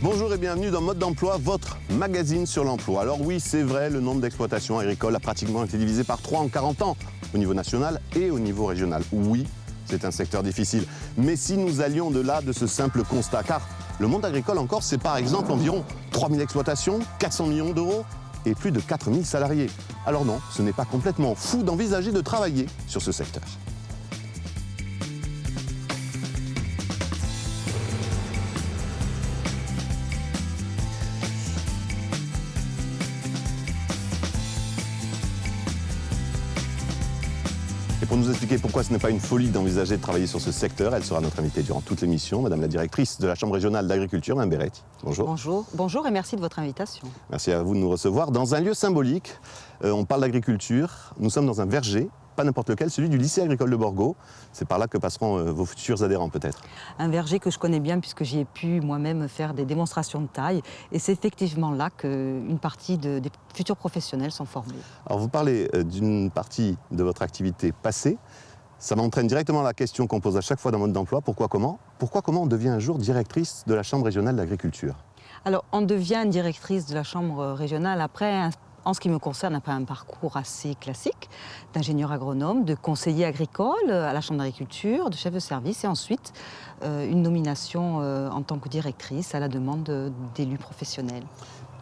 Bonjour et bienvenue dans Mode d'emploi, votre magazine sur l'emploi. Alors oui, c'est vrai, le nombre d'exploitations agricoles a pratiquement été divisé par 3 en 40 ans, au niveau national et au niveau régional. Oui, c'est un secteur difficile. Mais si nous allions au-delà de ce simple constat, car le monde agricole en Corse, c'est par exemple environ 3000 exploitations, 400 millions d'euros et plus de 4000 salariés. Alors non, ce n'est pas complètement fou d'envisager de travailler sur ce secteur. Et pour nous expliquer pourquoi ce n'est pas une folie d'envisager de travailler sur ce secteur, elle sera notre invitée durant toute l'émission, Madame la directrice de la Chambre régionale d'agriculture, Mme Beretti. Bonjour. Bonjour. Bonjour et merci de votre invitation. Merci à vous de nous recevoir dans un lieu symbolique. On parle d'agriculture, nous sommes dans un verger, pas n'importe lequel, celui du lycée agricole de Borgo. C'est par là que passeront vos futurs adhérents peut-être. Un verger que je connais bien puisque j'y ai pu moi-même faire des démonstrations de taille. Et c'est effectivement là qu'une partie des futurs professionnels sont formés. Alors vous parlez d'une partie de votre activité passée. Ça m'entraîne directement à la question qu'on pose à chaque fois dans Mode d'emploi. Pourquoi comment on devient un jour directrice de la Chambre régionale d'agriculture? Alors on devient directrice de la Chambre régionale après en ce qui me concerne, après un parcours assez classique d'ingénieur agronome, de conseiller agricole à la Chambre d'agriculture, de chef de service et ensuite une nomination en tant que directrice à la demande d'élus professionnels.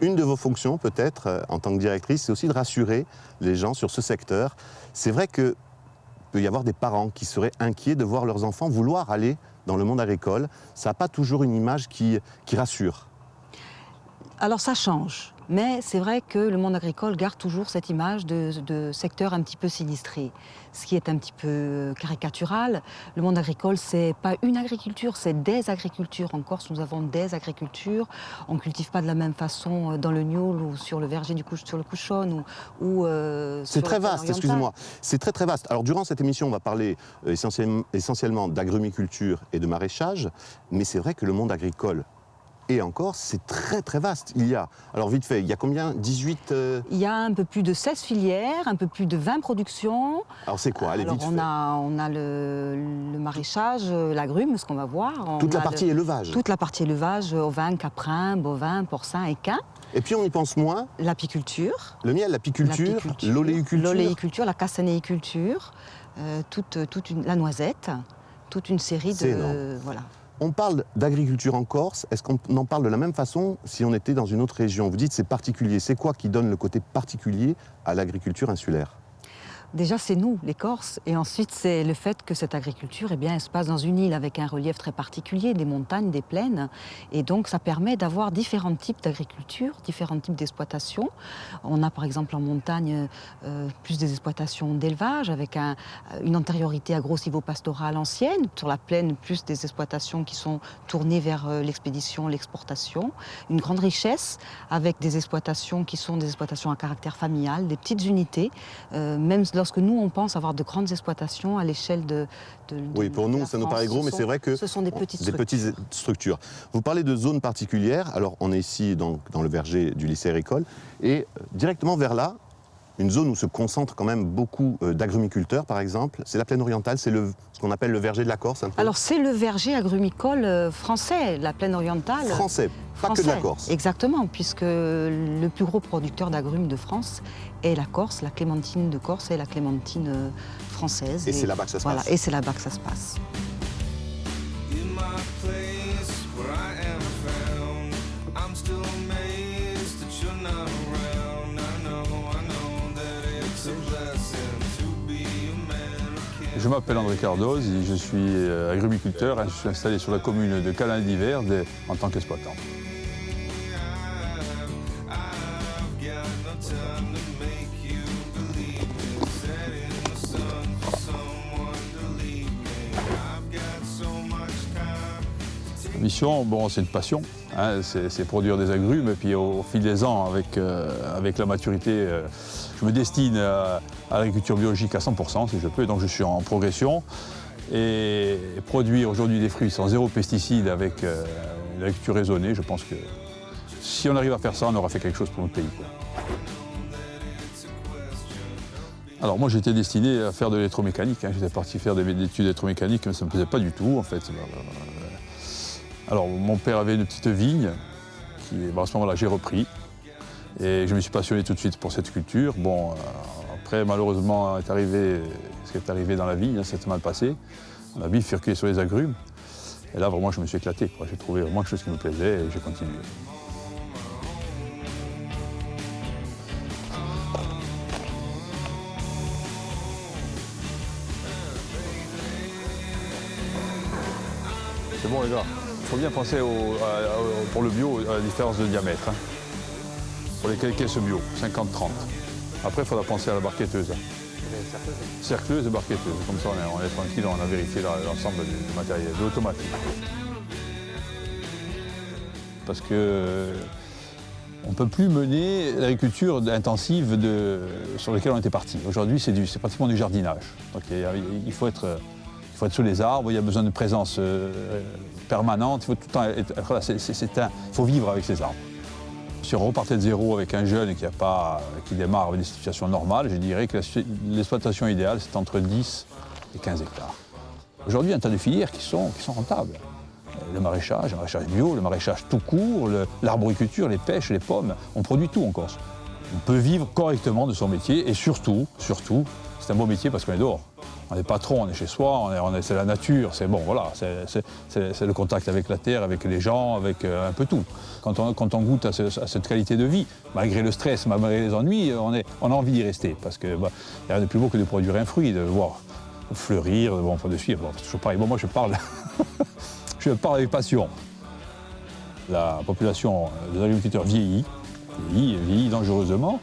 Une de vos fonctions peut-être en tant que directrice, c'est aussi de rassurer les gens sur ce secteur. C'est vrai qu'il peut y avoir des parents qui seraient inquiets de voir leurs enfants vouloir aller dans le monde agricole. Ça n'a pas toujours une image qui rassure. Alors ça change, mais c'est vrai que le monde agricole garde toujours cette image de secteur un petit peu sinistré, ce qui est un petit peu caricatural. Le monde agricole, c'est pas une agriculture, c'est des agricultures. En Corse, nous avons des agricultures. On ne cultive pas de la même façon dans le Gnôle ou sur le verger sur le Couchonne ou c'est très vaste, excusez-moi. C'est très très vaste. Alors durant cette émission, on va parler essentiellement d'agrumiculture et de maraîchage, mais c'est vrai que le monde agricole et en Corse, c'est très très vaste. Alors vite fait, il y a combien? 18 Il y a un peu plus de 16 filières, un peu plus de 20 productions. Alors c'est quoi? Allez, vite fait. On a le maraîchage, l'agrume, ce qu'on va voir. Toute la partie élevage. Toute la partie élevage, ovin, caprin, bovin, porcin, équin. Et puis on y pense moins. L'apiculture. Le miel, l'apiculture, l'oléiculture. L'oléiculture, la cassanéiculture, la noisette, toute une série de... Voilà. On parle d'agriculture en Corse, est-ce qu'on en parle de la même façon si on était dans une autre région? Vous dites c'est particulier, c'est quoi qui donne le côté particulier à l'agriculture insulaire? Déjà, c'est nous, les Corses, et ensuite, c'est le fait que cette agriculture, elle se passe dans une île avec un relief très particulier, des montagnes, des plaines, et donc ça permet d'avoir différents types d'agriculture, différents types d'exploitation. On a par exemple en montagne plus des exploitations d'élevage, avec une antériorité agro-silvopastorale ancienne, sur la plaine plus des exploitations qui sont tournées vers l'expédition, l'exportation, une grande richesse avec des exploitations qui sont des exploitations à caractère familial, des petites unités, même lorsque nous, on pense avoir de grandes exploitations à l'échelle de oui, pour nous, ça nous paraît gros, mais c'est vrai que ce sont des petites structures. Vous parlez de zones particulières. Alors, on est ici dans le verger du lycée agricole. Et directement vers là, une zone où se concentrent quand même beaucoup d'agrumiculteurs, par exemple, c'est la plaine orientale, c'est ce qu'on appelle le verger de la Corse. Alors, c'est le verger agrumicole français, la plaine orientale. Français, pas que de la Corse. Exactement, puisque le plus gros producteur d'agrumes de France est la Corse, la clémentine de Corse et la clémentine française. Et c'est là-bas que ça se passe. Et c'est là-bas que ça se passe. Je m'appelle André Cardoz et je suis agrumiculteur. Je suis installé sur la commune de Calan d'Hiver en tant qu'exploitant. La mission, bon, c'est une passion, hein, c'est produire des agrumes et puis au fil des ans, avec la maturité, je me destine à l'agriculture biologique à 100% si je peux, donc je suis en progression. Et produire aujourd'hui des fruits sans zéro pesticide avec l'agriculture raisonnée, je pense que si on arrive à faire ça, on aura fait quelque chose pour notre pays, quoi. Alors moi j'étais destiné à faire de l'électromécanique, hein. J'étais parti faire des études d'électromécanique, mais ça ne me plaisait pas du tout en fait. Alors mon père avait une petite vigne à ce moment-là, j'ai repris. Et je me suis passionné tout de suite pour cette culture. Bon, après, malheureusement, ce qui est arrivé dans la vie, hein, c'est mal passé. On a bifurqué sur les agrumes. Et là, vraiment, je me suis éclaté, quoi. J'ai trouvé vraiment quelque chose qui me plaisait et j'ai continué. C'est bon, les gars. Il faut bien penser pour le bio à la différence de diamètre. Hein. Pour les caisses bio, 50-30. Après, il faudra penser à la barquetteuse. Cercleuse et barquetteuse. Comme ça, on est tranquille, on a vérifié l'ensemble du matériel, de l'automatique. Parce que on ne peut plus mener l'agriculture intensive sur laquelle on était parti. Aujourd'hui, c'est pratiquement du jardinage. Donc, il faut être sous les arbres, il y a besoin de présence permanente, il faut tout le temps il faut vivre avec ces arbres. Si on repartait de zéro avec un jeune qui démarre avec des situations normales, je dirais que l'exploitation idéale, c'est entre 10 et 15 hectares. Aujourd'hui, il y a un tas de filières qui sont rentables. Le maraîchage bio, le maraîchage tout court, l'arboriculture, les pêches, les pommes, on produit tout en Corse. On peut vivre correctement de son métier et surtout, c'est un beau métier parce qu'on est dehors. On est patron, on est chez soi, c'est la nature, c'est bon, voilà, c'est le contact avec la terre, avec les gens, avec un peu tout. Quand on goûte à cette qualité de vie, malgré le stress, malgré les ennuis, on a envie d'y rester. Parce qu'il n'y a rien de plus beau que de produire un fruit, de voir fleurir, de suivre. C'est toujours pareil. Bon, moi, je parle avec passion. La population des agriculteurs vieillit dangereusement.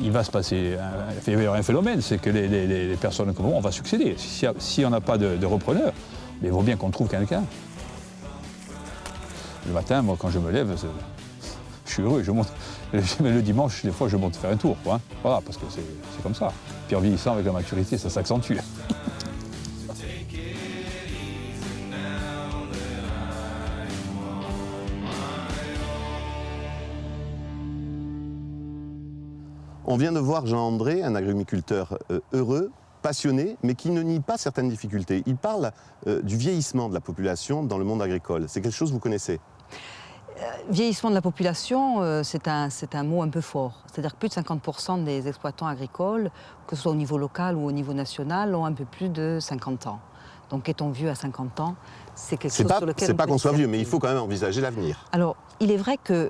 Il va se passer un phénomène, c'est que les personnes comme moi, on va succéder. Si on n'a pas de repreneur, il vaut bien qu'on trouve quelqu'un. Le matin, moi, quand je me lève, je suis heureux. Je monte. Le dimanche, des fois, je monte faire un tour. Quoi, hein. Voilà, parce que c'est comme ça. Puis en vieillissant, avec la maturité, ça s'accentue. On vient de voir Jean-André, un agrumiculteur heureux, passionné, mais qui ne nie pas certaines difficultés. Il parle du vieillissement de la population dans le monde agricole. C'est quelque chose que vous connaissez? Vieillissement de la population, c'est un mot un peu fort. C'est-à-dire que plus de 50% des exploitants agricoles, que ce soit au niveau local ou au niveau national, ont un peu plus de 50 ans. Donc est-on vieux à 50 ans? C'est quelque chose sur lequel c'est pas qu'on soit vieux, mais il faut quand même envisager l'avenir. Alors, il est vrai que,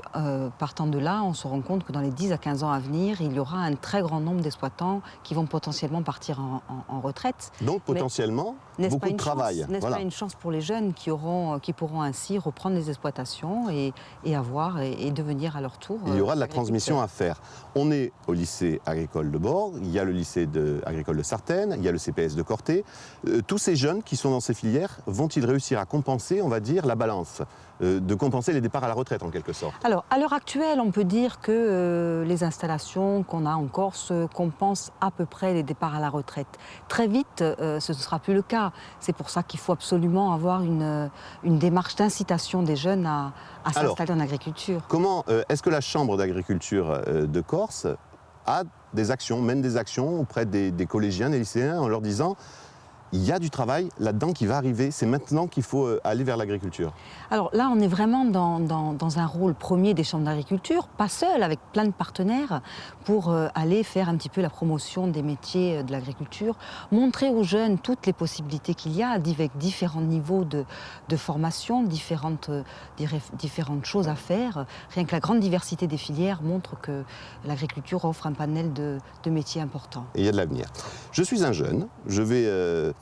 partant de là, on se rend compte que dans les 10 à 15 ans à venir, il y aura un très grand nombre d'exploitants qui vont potentiellement partir en retraite. Donc, potentiellement, beaucoup de travail. N'est-ce pas une chance pour les jeunes qui pourront ainsi reprendre les exploitations et devenir à leur tour il y aura de la transmission à faire. On est au lycée agricole de Borg, il y a le lycée agricole de Sartène, il y a le CPS de Corté. Tous ces jeunes qui sont dans ces filières, vont-ils réussir à compenser, on va dire, la balance, de compenser les départs à la retraite en quelque sorte? Alors, à l'heure actuelle, on peut dire que les installations qu'on a en Corse compensent à peu près les départs à la retraite. Très vite, ce ne sera plus le cas. C'est pour ça qu'il faut absolument avoir une démarche d'incitation des jeunes à s'installer en agriculture. Comment est-ce que la Chambre d'agriculture de Corse mène des actions auprès des collégiens, des lycéens, en leur disant il y a du travail là-dedans qui va arriver, c'est maintenant qu'il faut aller vers l'agriculture? Alors là, on est vraiment dans un rôle premier des chambres d'agriculture, pas seul, avec plein de partenaires, pour aller faire un petit peu la promotion des métiers de l'agriculture, montrer aux jeunes toutes les possibilités qu'il y a, avec différents niveaux de formation, différentes choses à faire. Rien que la grande diversité des filières montre que l'agriculture offre un panel de métiers importants. Et il y a de l'avenir. Je suis un jeune, je vais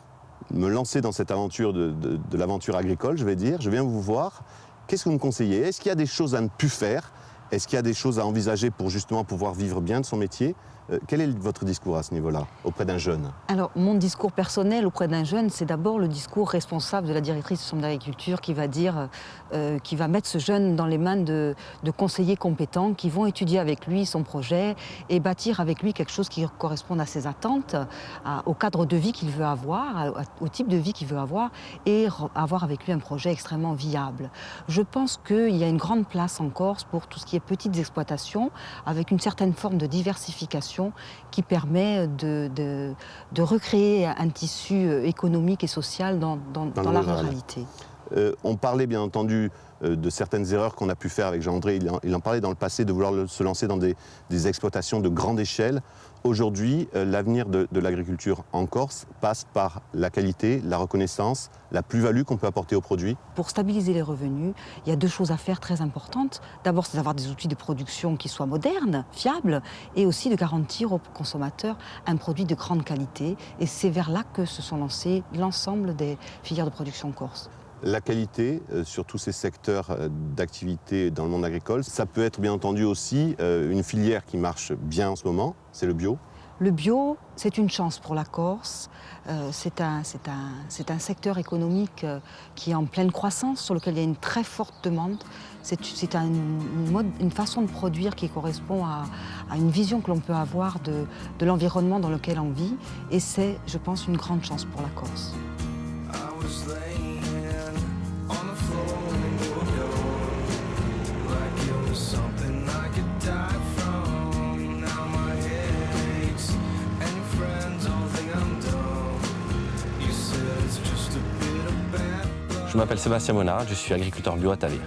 me lancer dans cette aventure de l'aventure agricole, je vais dire. Je viens vous voir. Qu'est-ce que vous me conseillez? Est-ce qu'il y a des choses à ne plus faire? Est-ce qu'il y a des choses à envisager pour justement pouvoir vivre bien de son métier? Quel est votre discours à ce niveau-là, auprès d'un jeune? Alors, mon discours personnel auprès d'un jeune, c'est d'abord le discours responsable de la directrice de chambre d'agriculture qui va dire, qui va mettre ce jeune dans les mains de conseillers compétents qui vont étudier avec lui son projet et bâtir avec lui quelque chose qui corresponde à ses attentes, au cadre de vie qu'il veut avoir, au type de vie qu'il veut avoir et avoir avec lui un projet extrêmement viable. Je pense qu'il y a une grande place en Corse pour tout ce qui est petites exploitations avec une certaine forme de diversification qui permet de recréer un tissu économique et social dans la ruralité. On parlait bien entendu de certaines erreurs qu'on a pu faire avec Jean-André. Il en parlait dans le passé de vouloir se lancer dans des exploitations de grande échelle. Aujourd'hui, l'avenir de l'agriculture en Corse passe par la qualité, la reconnaissance, la plus-value qu'on peut apporter aux produits. Pour stabiliser les revenus, il y a 2 choses à faire très importantes. D'abord, c'est d'avoir des outils de production qui soient modernes, fiables, et aussi de garantir aux consommateurs un produit de grande qualité. Et c'est vers là que se sont lancés l'ensemble des filières de production corse. La qualité sur tous ces secteurs d'activité dans le monde agricole, ça peut être bien entendu aussi une filière qui marche bien en ce moment, c'est le bio. Le bio, c'est une chance pour la Corse. C'est un secteur économique qui est en pleine croissance, sur lequel il y a une très forte demande. C'est une façon de produire qui correspond à une vision que l'on peut avoir de l'environnement dans lequel on vit. Et c'est, je pense, une grande chance pour la Corse. Je m'appelle Sébastien Monard, je suis agriculteur bio à Tavire.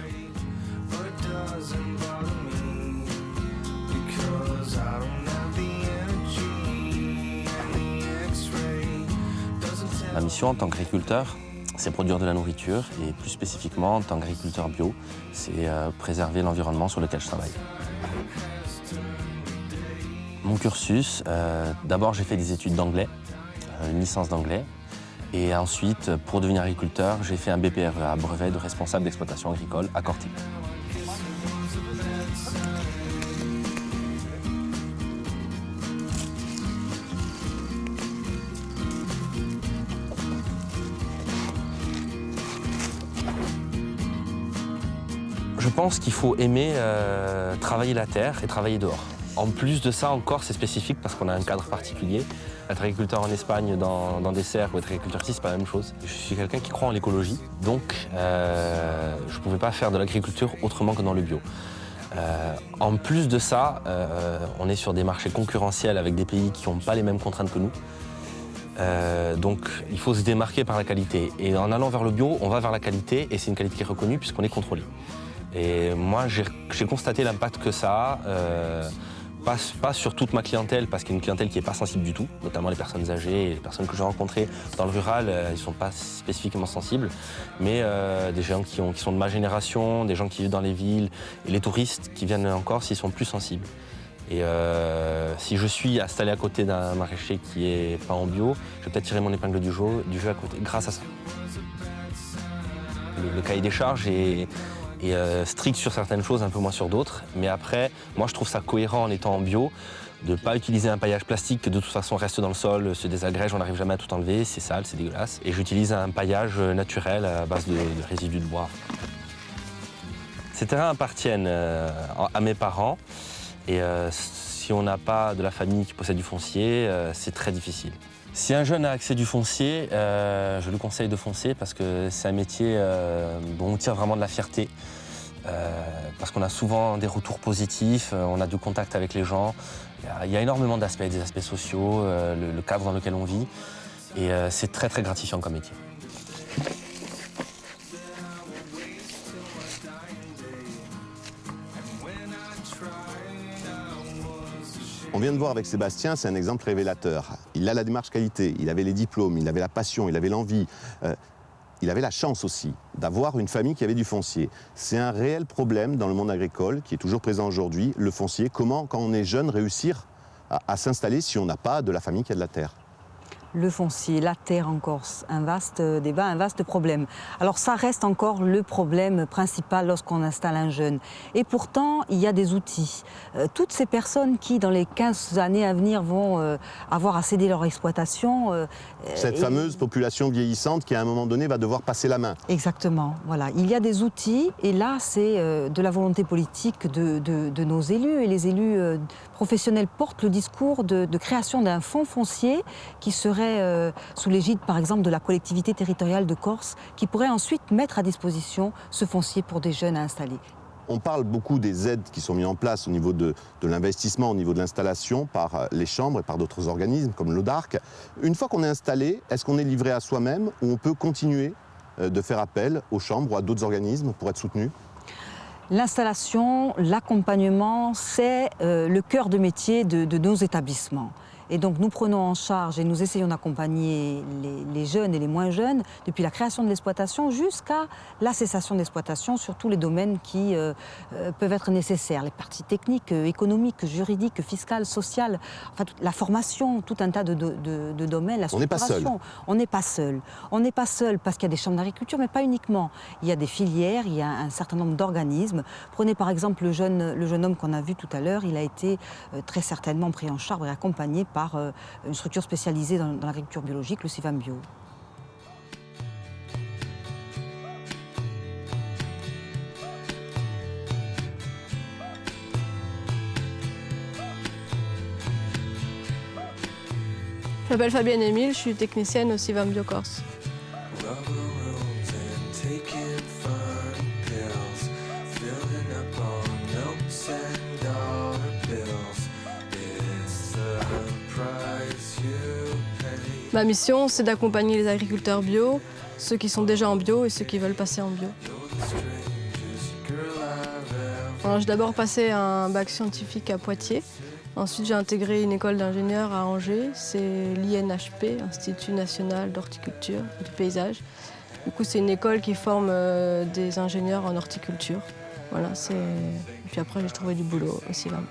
Ma mission en tant qu'agriculteur, c'est produire de la nourriture et plus spécifiquement en tant qu'agriculteur bio, c'est préserver l'environnement sur lequel je travaille. Mon cursus, d'abord j'ai fait des études d'anglais, une licence d'anglais. Et ensuite, pour devenir agriculteur, j'ai fait un BPREA, brevet de responsable d'exploitation agricole à Corty. Je pense qu'il faut aimer travailler la terre et travailler dehors. En plus de ça, encore, c'est spécifique parce qu'on a un cadre particulier. Être agriculteur en Espagne, dans des serres, ou être agriculteur ici, c'est pas la même chose. Je suis quelqu'un qui croit en l'écologie, donc je pouvais pas faire de l'agriculture autrement que dans le bio. En plus de ça, on est sur des marchés concurrentiels avec des pays qui n'ont pas les mêmes contraintes que nous. Donc il faut se démarquer par la qualité. Et en allant vers le bio, on va vers la qualité, et c'est une qualité qui est reconnue puisqu'on est contrôlé. Et moi, j'ai constaté l'impact que ça a. Pas sur toute ma clientèle, parce qu'il y a une clientèle qui n'est pas sensible du tout, notamment les personnes âgées et les personnes que j'ai rencontrées dans le rural, ils ne sont pas spécifiquement sensibles, mais des gens qui sont de ma génération, des gens qui vivent dans les villes, et les touristes qui viennent en Corse, ils sont plus sensibles. Et si je suis installé à côté d'un maraîcher qui n'est pas en bio, je vais peut-être tirer mon épingle du jeu à côté, grâce à ça. Le cahier des charges est strict sur certaines choses, un peu moins sur d'autres. Mais après, moi je trouve ça cohérent en étant en bio, de ne pas utiliser un paillage plastique qui de toute façon reste dans le sol, se désagrège, on n'arrive jamais à tout enlever, c'est sale, c'est dégueulasse. Et j'utilise un paillage naturel à base de résidus de bois. Ces terrains appartiennent à mes parents et si on n'a pas de la famille qui possède du foncier, c'est très difficile. Si un jeune a accès du foncier, je lui conseille de foncer parce que c'est un métier dont on tire vraiment de la fierté. Parce qu'on a souvent des retours positifs, on a du contact avec les gens. Il y a énormément d'aspects, des aspects sociaux, le cadre dans lequel on vit. Et c'est très très gratifiant comme métier. On vient de voir avec Sébastien, c'est un exemple révélateur. Il a la démarche qualité, il avait les diplômes, il avait la passion, il avait l'envie. Il avait la chance aussi d'avoir une famille qui avait du foncier. C'est un réel problème dans le monde agricole qui est toujours présent aujourd'hui, le foncier. Comment, quand on est jeune, réussir à s'installer si on n'a pas de la famille qui a de la terre ? Le foncier, la terre en Corse, un vaste débat, un vaste problème. Alors ça reste encore le problème principal lorsqu'on installe un jeune. Et pourtant, il y a des outils. Toutes ces personnes qui, dans les 15 années à venir, vont avoir à céder leur exploitation... Cette fameuse population vieillissante qui, à un moment donné, va devoir passer la main. Exactement, voilà. Il y a des outils, et là, c'est de la volonté politique de nos élus. Et les élus professionnels portent le discours de création d'un fonds foncier qui serait sous l'égide, par exemple, de la collectivité territoriale de Corse, qui pourrait ensuite mettre à disposition ce foncier pour des jeunes à installer. On parle beaucoup des aides qui sont mises en place au niveau de l'investissement, au niveau de l'installation par les chambres et par d'autres organismes comme l'ODARC. Une fois qu'on est installé, est-ce qu'on est livré à soi-même ou on peut continuer de faire appel aux chambres ou à d'autres organismes pour être soutenus? L'installation, l'accompagnement, c'est le cœur de métier de nos établissements. Et donc nous prenons en charge et nous essayons d'accompagner les jeunes et les moins jeunes depuis la création de l'exploitation jusqu'à la cessation d'exploitation sur tous les domaines qui peuvent être nécessaires. Les parties techniques, économiques, juridiques, fiscales, sociales, enfin, la formation, tout un tas de domaines, la structuration. On n'est pas seul. On n'est pas seul parce qu'il y a des chambres d'agriculture, mais pas uniquement. Il y a des filières, il y a un certain nombre d'organismes. Prenez par exemple le jeune homme qu'on a vu tout à l'heure, il a été très certainement pris en charge et accompagné par une structure spécialisée dans l'agriculture biologique, le CIVAM Bio. Je m'appelle Fabienne Émile, je suis technicienne au CIVAM Bio Corse. Ma mission, c'est d'accompagner les agriculteurs bio, ceux qui sont déjà en bio et ceux qui veulent passer en bio. Alors, j'ai d'abord passé un bac scientifique à Poitiers. Ensuite, j'ai intégré une école d'ingénieurs à Angers. C'est l'INHP, Institut national d'horticulture et du paysage. Du coup, c'est une école qui forme des ingénieurs en horticulture. Voilà, et puis après, j'ai trouvé du boulot au CIVAM.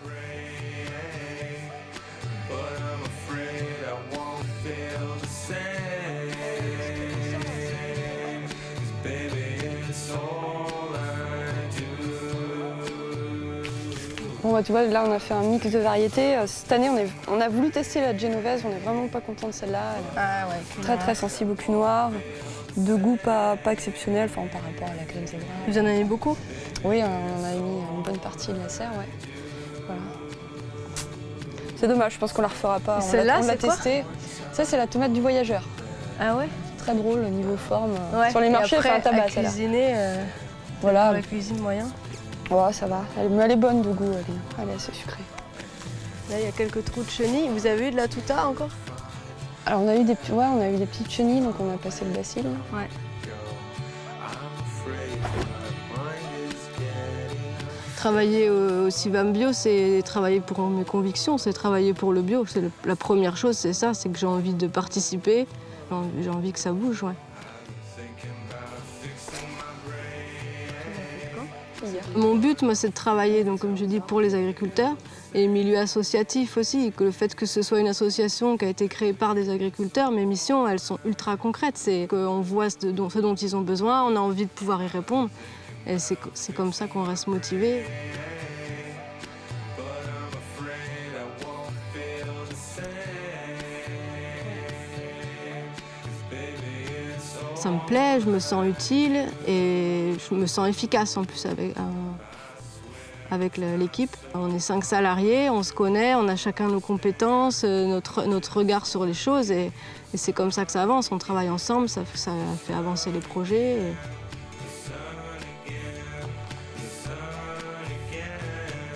Bon, bah, tu vois, là on a fait un mix de variétés. Cette année on a voulu tester la Genovese, on n'est vraiment pas content de celle-là. Ah ouais. Très sensible au cul noir, de goût pas exceptionnel par rapport à la Glen Zebra. Vous en avez beaucoup? Oui, on a mis une bonne partie de la serre, ouais. Voilà. C'est dommage, je pense qu'on la refera pas. Celle-là, on l'a testée. Ça, c'est la tomate du voyageur. Ah ouais? Très drôle au niveau forme. Ouais. Sur les marchés, après, elle fait un tabac, à cuisiner, voilà. pour la cuisine moyen. Ouais, ça va. Mais elle est bonne de goût, elle est assez sucrée. Là, il y a quelques trous de chenilles. Vous avez eu de la tuta encore? Alors, on a eu des petites chenilles, donc on a passé le bacille. Ouais. Travailler au CIVAM Bio, c'est travailler pour mes convictions, c'est travailler pour le bio. La première chose, c'est ça, c'est que j'ai envie de participer, j'ai envie que ça bouge, ouais. Mon but, moi, c'est de travailler, donc, comme je dis, pour les agriculteurs et le milieu associatif aussi. Que le fait que ce soit une association qui a été créée par des agriculteurs, mes missions, elles sont ultra concrètes. C'est qu'on voit ce dont ils ont besoin, on a envie de pouvoir y répondre. Et c'est comme ça qu'on reste motivé. Ça me plaît, je me sens utile et je me sens efficace en plus avec l'équipe. On est 5 salariés, on se connaît, on a chacun nos compétences, notre regard sur les choses et c'est comme ça que ça avance. On travaille ensemble, ça fait avancer les projets.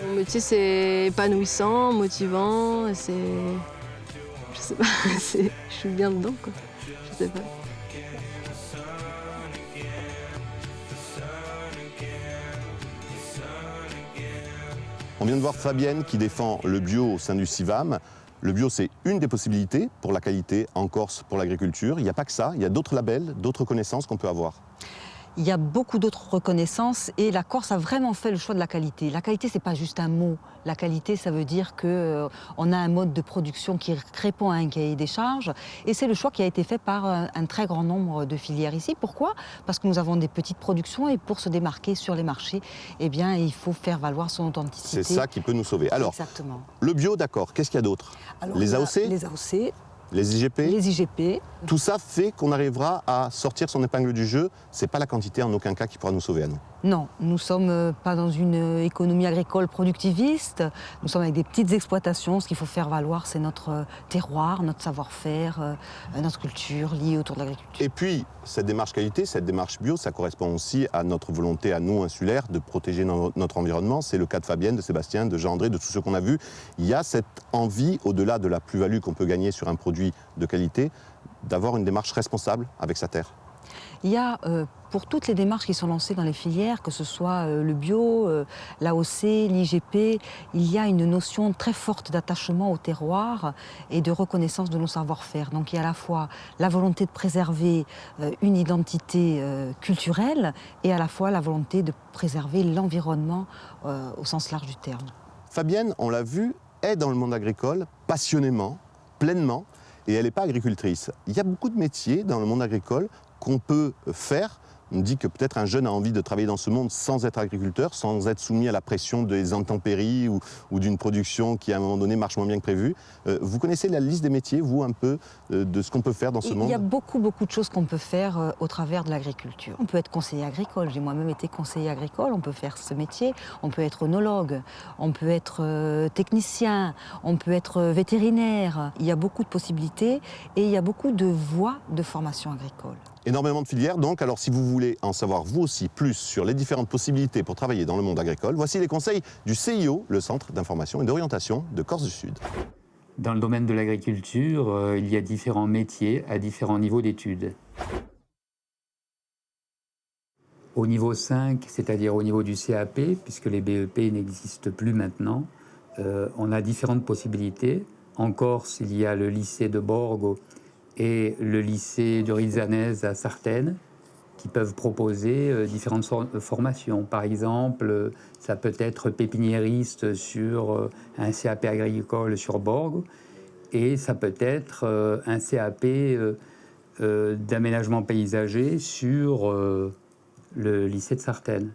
Mon métier, c'est épanouissant, motivant, je sais pas, je suis bien dedans, quoi. Je sais pas. On vient de voir Fabienne qui défend le bio au sein du CIVAM. Le bio, c'est une des possibilités pour la qualité en Corse, pour l'agriculture. Il n'y a pas que ça, il y a d'autres labels, d'autres connaissances qu'on peut avoir. Il y a beaucoup d'autres reconnaissances et la Corse a vraiment fait le choix de la qualité. La qualité, c'est pas juste un mot. La qualité, ça veut dire qu'on a un mode de production qui répond à un cahier des charges et c'est le choix qui a été fait par un très grand nombre de filières ici. Pourquoi? Parce que nous avons des petites productions et pour se démarquer sur les marchés, eh bien, il faut faire valoir son authenticité. C'est ça qui peut nous sauver. Alors, exactement. Le bio, d'accord. Qu'est-ce qu'il y a d'autre? Les AOC? Les AOC. Les IGP? Les IGP. Tout ça fait qu'on arrivera à sortir son épingle du jeu. C'est pas la quantité en aucun cas qui pourra nous sauver à nous. Non, nous ne sommes pas dans une économie agricole productiviste. Nous sommes avec des petites exploitations. Ce qu'il faut faire valoir, c'est notre terroir, notre savoir-faire, notre culture liée autour de l'agriculture. Et puis, cette démarche qualité, cette démarche bio, ça correspond aussi à notre volonté, à nous, insulaires, de protéger notre environnement. C'est le cas de Fabienne, de Sébastien, de Jean-André, de tous ceux qu'on a vus. Il y a cette envie, au-delà de la plus-value qu'on peut gagner sur un produit de qualité, d'avoir une démarche responsable avec sa terre. Il y a pour toutes les démarches qui sont lancées dans les filières, que ce soit le bio, l'AOC, l'IGP, il y a une notion très forte d'attachement au terroir et de reconnaissance de nos savoir-faire. Donc il y a à la fois la volonté de préserver une identité culturelle et à la fois la volonté de préserver l'environnement au sens large du terme. Fabienne, on l'a vu, est dans le monde agricole passionnément, pleinement, et elle n'est pas agricultrice. Il y a beaucoup de métiers dans le monde agricole qu'on peut faire. On dit que peut-être un jeune a envie de travailler dans ce monde sans être agriculteur, sans être soumis à la pression des intempéries ou d'une production qui à un moment donné marche moins bien que prévu. Vous connaissez la liste des métiers, vous, un peu, de ce qu'on peut faire dans ce monde? Il y a beaucoup de choses qu'on peut faire au travers de l'agriculture. On peut être conseiller agricole, j'ai moi-même été conseiller agricole, on peut faire ce métier, on peut être œnologue, on peut être technicien, on peut être vétérinaire. Il y a beaucoup de possibilités et il y a beaucoup de voies de formation agricole. Énormément de filières, donc. Alors, si vous voulez en savoir vous aussi plus sur les différentes possibilités pour travailler dans le monde agricole, voici les conseils du CIO, le Centre d'information et d'orientation de Corse du Sud. Dans le domaine de l'agriculture, il y a différents métiers à différents niveaux d'études. Au niveau 5, c'est-à-dire au niveau du CAP, puisque les BEP n'existent plus maintenant, on a différentes possibilités. En Corse, il y a le lycée de Borgo et le lycée de Rizanese à Sartène, qui peuvent proposer différentes formations. Par exemple, ça peut être pépiniériste sur un CAP agricole sur Borgo, et ça peut être un CAP d'aménagement paysager sur le lycée de Sartène.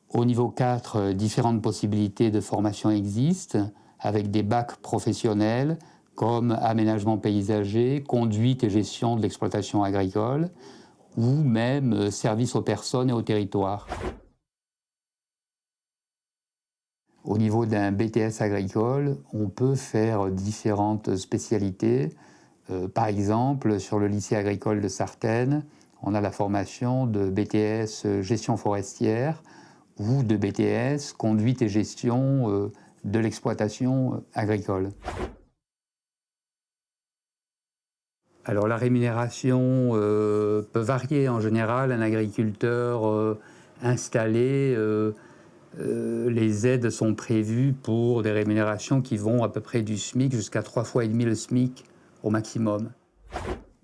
Au niveau 4, différentes possibilités de formation existent, avec des bacs professionnels, comme aménagement paysager, conduite et gestion de l'exploitation agricole, ou même service aux personnes et aux territoires. Au niveau d'un BTS agricole, on peut faire différentes spécialités. Par exemple, sur le lycée agricole de Sartène, on a la formation de BTS gestion forestière ou de BTS conduite et gestion de l'exploitation agricole. Alors la rémunération peut varier. En général, un agriculteur installé, les aides sont prévues pour des rémunérations qui vont à peu près du SMIC jusqu'à 3,5 fois le SMIC au maximum.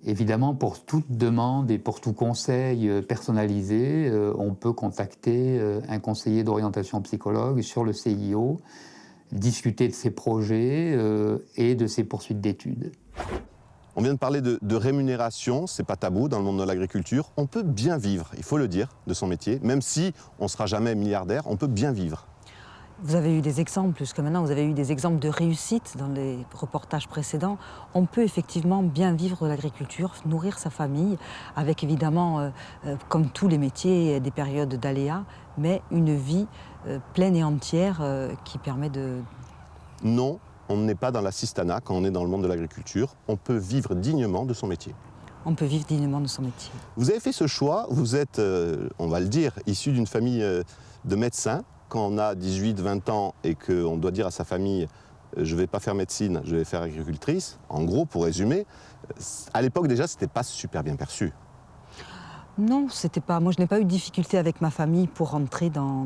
Évidemment, pour toute demande et pour tout conseil personnalisé, on peut contacter un conseiller d'orientation psychologue sur le CIO, discuter de ses projets et de ses poursuites d'études. On vient de parler de rémunération, c'est pas tabou dans le monde de l'agriculture. On peut bien vivre, il faut le dire, de son métier. Même si on ne sera jamais milliardaire, on peut bien vivre. Vous avez eu des exemples, jusqu'à maintenant, vous avez eu des exemples de réussite dans les reportages précédents. On peut effectivement bien vivre de l'agriculture, nourrir sa famille, avec évidemment, comme tous les métiers, des périodes d'aléas, mais une vie pleine et entière qui permet de... Non, on n'est pas dans la cistana quand on est dans le monde de l'agriculture. On peut vivre dignement de son métier. On peut vivre dignement de son métier. Vous avez fait ce choix, vous êtes, on va le dire, issu d'une famille de médecins. Quand on a 18-20 ans et qu'on doit dire à sa famille « je ne vais pas faire médecine, je vais faire agricultrice », en gros, pour résumer, à l'époque déjà, ce n'était pas super bien perçu. Non, c'était pas. Moi, je n'ai pas eu de difficulté avec ma famille pour rentrer dans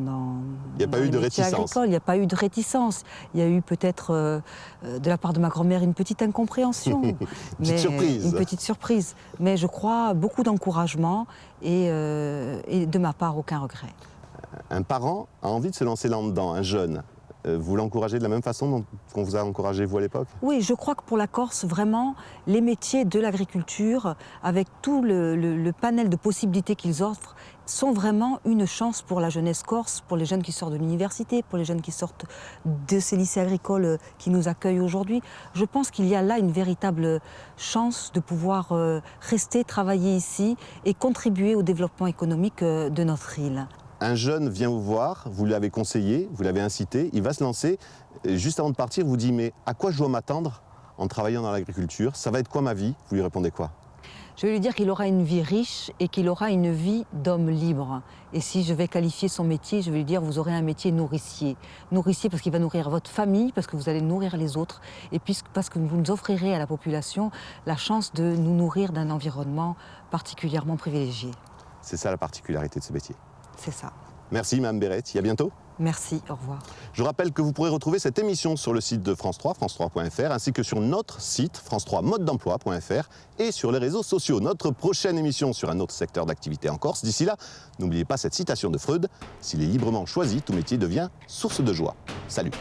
il n'y a pas eu de réticence. Il n'y a pas eu de réticence. Il y a eu peut-être de la part de ma grand-mère une petite incompréhension. Une petite surprise. Mais je crois beaucoup d'encouragement et de ma part, aucun regret. Un parent a envie de se lancer là-dedans, un jeune. Vous l'encouragez de la même façon qu'on vous a encouragé, vous, à l'époque? Oui, je crois que pour la Corse, vraiment, les métiers de l'agriculture, avec tout le panel de possibilités qu'ils offrent, sont vraiment une chance pour la jeunesse corse, pour les jeunes qui sortent de l'université, pour les jeunes qui sortent de ces lycées agricoles qui nous accueillent aujourd'hui. Je pense qu'il y a là une véritable chance de pouvoir rester, travailler ici et contribuer au développement économique de notre île. Un jeune vient vous voir, vous l'avez conseillé, vous l'avez incité, il va se lancer. Juste avant de partir, vous dit « mais à quoi je dois m'attendre en travaillant dans l'agriculture? Ça va être quoi ma vie ?» Vous lui répondez quoi? Je vais lui dire qu'il aura une vie riche et qu'il aura une vie d'homme libre. Et si je vais qualifier son métier, je vais lui dire vous aurez un métier nourricier. Nourricier parce qu'il va nourrir votre famille, parce que vous allez nourrir les autres, et puis parce que vous nous offrirez à la population la chance de nous nourrir d'un environnement particulièrement privilégié. C'est ça la particularité de ce métier. C'est ça. Merci Mme Berrette, à bientôt. Merci, au revoir. Je rappelle que vous pourrez retrouver cette émission sur le site de France 3, france3.fr, ainsi que sur notre site, france3modedemploi.fr, et sur les réseaux sociaux. Notre prochaine émission sur un autre secteur d'activité en Corse. D'ici là, n'oubliez pas cette citation de Freud, « S'il est librement choisi, tout métier devient source de joie ». Salut.